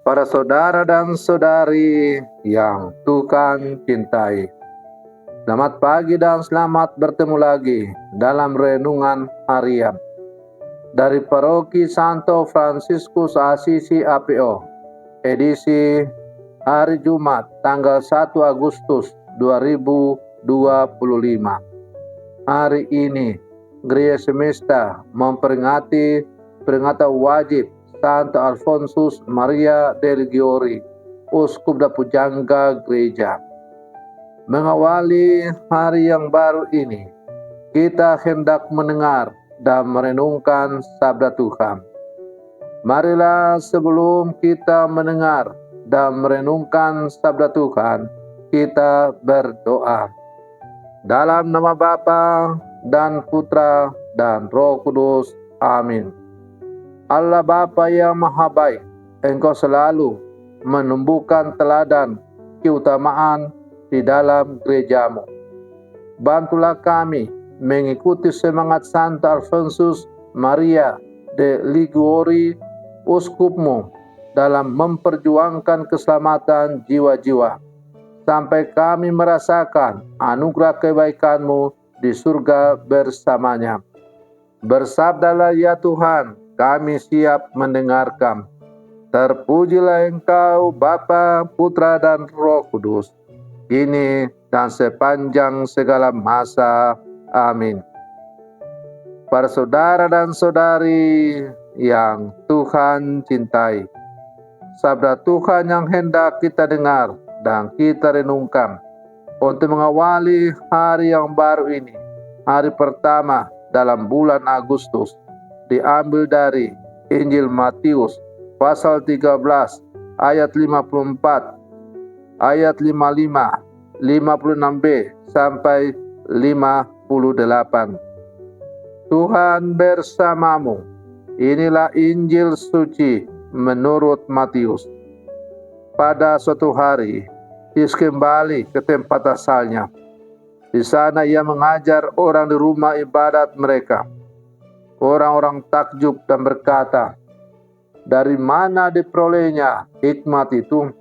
Para saudara dan saudari yang Tuhan cintai, selamat pagi dan selamat bertemu lagi dalam renungan harian dari Paroki Santo Fransiskus Assisi APO, edisi hari Jumat tanggal 1 Agustus 2025. Hari ini Gereja Semesta memperingati peringatan wajib Santo Alfonsus Maria del Giori, Uskup dan Pujangga Gereja. Mengawali hari yang baru ini, kita hendak mendengar dan merenungkan sabda Tuhan. Marilah sebelum kita mendengar dan merenungkan sabda Tuhan, kita berdoa. Dalam nama Bapa dan Putra dan Roh Kudus. Amin. Allah Bapa yang Maha Baik, Engkau selalu menumbuhkan teladan keutamaan di dalam gerejamu. Bantulah kami mengikuti semangat Santo Alfonsus Maria de Liguori, Uskupmu, dalam memperjuangkan keselamatan jiwa-jiwa, sampai kami merasakan anugerah kebaikan-Mu di surga bersamanya. Bersabdalah ya Tuhan, kami siap mendengarkan. Terpujilah Engkau Bapa, Putra dan Roh Kudus, kini dan sepanjang segala masa. Amin. Para saudara dan saudari yang Tuhan cintai, sabda Tuhan yang hendak kita dengar dan kita renungkan untuk mengawali hari yang baru ini, hari pertama dalam bulan Agustus, diambil dari Injil Matius pasal 13 ayat 54, ayat 55, 56b sampai 58. Tuhan bersamamu. Inilah Injil suci menurut Matius. Pada suatu hari, Yesus kembali ke tempat asalnya. Di sana ia mengajar orang di rumah ibadat mereka. Orang-orang takjub dan berkata, "Dari mana diperolehnya hikmat itu?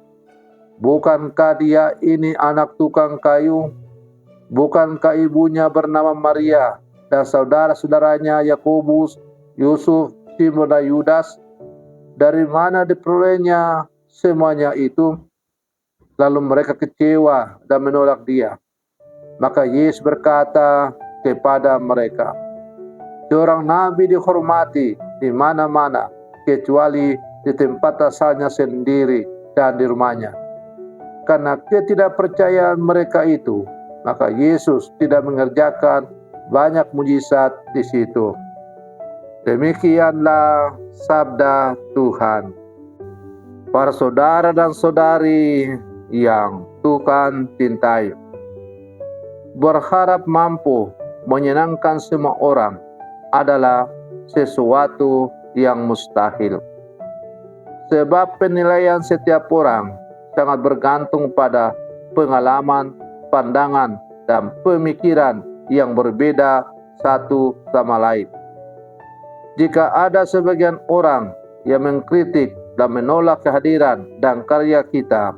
Bukankah dia ini anak tukang kayu? Bukankah ibunya bernama Maria dan saudara-saudaranya Yakobus, Yusuf, Simon dan Yudas? Dari mana diperolehnya semuanya itu?" Lalu mereka kecewa dan menolak dia. Maka Yesus berkata kepada mereka, "Seorang nabi dihormati di mana-mana, kecuali di tempat asalnya sendiri dan di rumahnya." Karena ketidakpercayaan mereka itu, maka Yesus tidak mengerjakan banyak mujizat di situ. Demikianlah sabda Tuhan. Para saudara dan saudari yang Tuhan cintai, berharap mampu menyenangkan semua orang adalah sesuatu yang mustahil. Sebab penilaian setiap orang sangat bergantung pada pengalaman, pandangan, dan pemikiran yang berbeda satu sama lain. Jika ada sebagian orang yang mengkritik dan menolak kehadiran dan karya kita,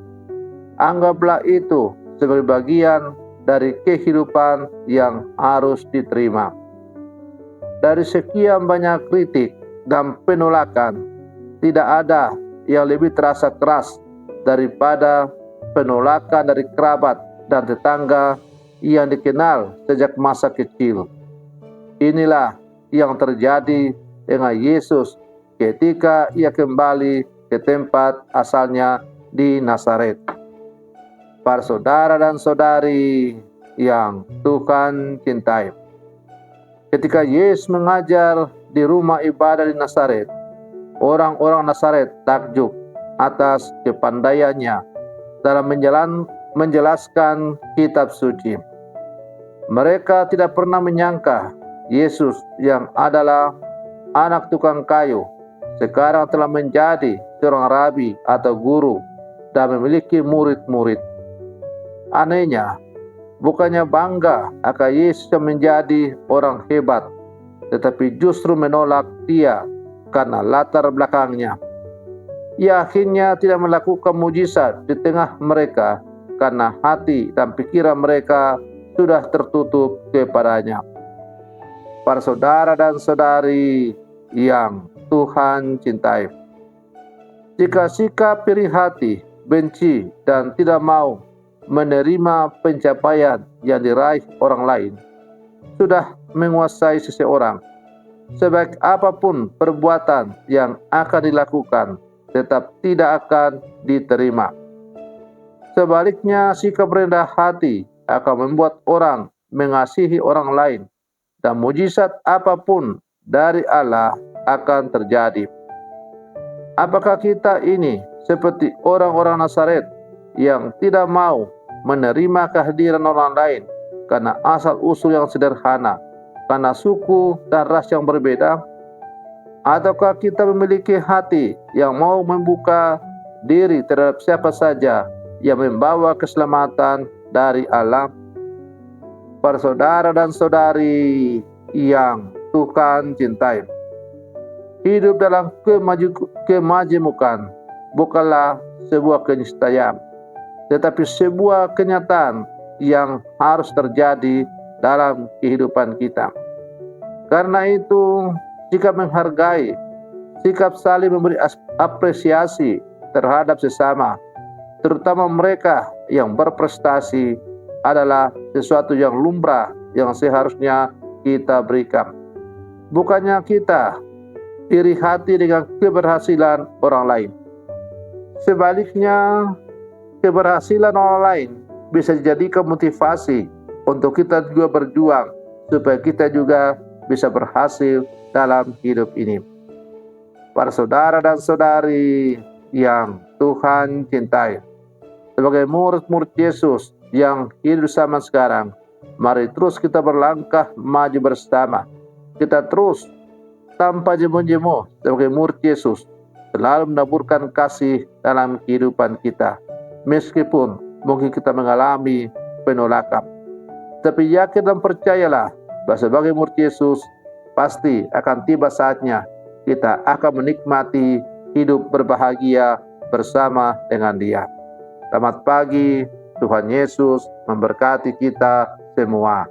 anggaplah itu sebagai bagian dari kehidupan yang harus diterima. Dari sekian banyak kritik dan penolakan, tidak ada yang lebih terasa keras daripada penolakan dari kerabat dan tetangga yang dikenal sejak masa kecil. Inilah yang terjadi dengan Yesus ketika ia kembali ke tempat asalnya di Nazaret. Para saudara dan saudari yang Tuhan cintai, ketika Yesus mengajar di rumah ibadah di Nazaret, orang-orang Nazaret takjub atas kepandaiannya dalam menjelaskan kitab suci. Mereka tidak pernah menyangka Yesus yang adalah anak tukang kayu sekarang telah menjadi seorang rabi atau guru dan memiliki murid-murid. Anehnya, bukannya bangga akan Yesus yang menjadi orang hebat, tetapi justru menolak dia karena latar belakangnya. Ia akhirnya tidak melakukan mujizat di tengah mereka karena hati dan pikiran mereka sudah tertutup kepadanya. Para saudara dan saudari yang Tuhan cintai, jika sikap iri hati, benci, dan tidak mau menerima pencapaian yang diraih orang lain sudah menguasai seseorang, sebaik apapun perbuatan yang akan dilakukan tetap tidak akan diterima. Sebaliknya, sikap rendah hati akan membuat orang mengasihi orang lain dan mujizat apapun dari Allah akan terjadi. Apakah kita ini seperti orang-orang Nazaret yang tidak mau menerima kehadiran orang lain karena asal-usul yang sederhana, karena suku dan ras yang berbeda? Ataukah kita memiliki hati yang mau membuka diri terhadap siapa saja yang membawa keselamatan dari Allah? Para saudara dan saudari yang Tuhan cintai, hidup dalam kemajemukan bukanlah sebuah keniscayaan, tetapi sebuah kenyataan yang harus terjadi dalam kehidupan kita. Karena itu, sikap menghargai, sikap saling memberi apresiasi terhadap sesama, terutama mereka yang berprestasi, adalah sesuatu yang lumrah yang seharusnya kita berikan. Bukannya kita iri hati dengan keberhasilan orang lain. Sebaliknya, keberhasilan orang lain bisa dijadikan motivasi untuk kita juga berjuang supaya kita juga bisa berhasil dalam hidup ini. Para saudara dan saudari yang Tuhan cintai, sebagai murid-murid Yesus yang hidup zaman sekarang, mari terus kita berlangkah maju bersama. Kita terus tanpa jemu-jemu sebagai murid Yesus selalu menaburkan kasih dalam kehidupan kita, meskipun mungkin kita mengalami penolakan. Tapi yakin dan percayalah bahwa sebagai murid Yesus pasti akan tiba saatnya kita akan menikmati hidup berbahagia bersama dengan Dia. Selamat pagi, Tuhan Yesus memberkati kita semua.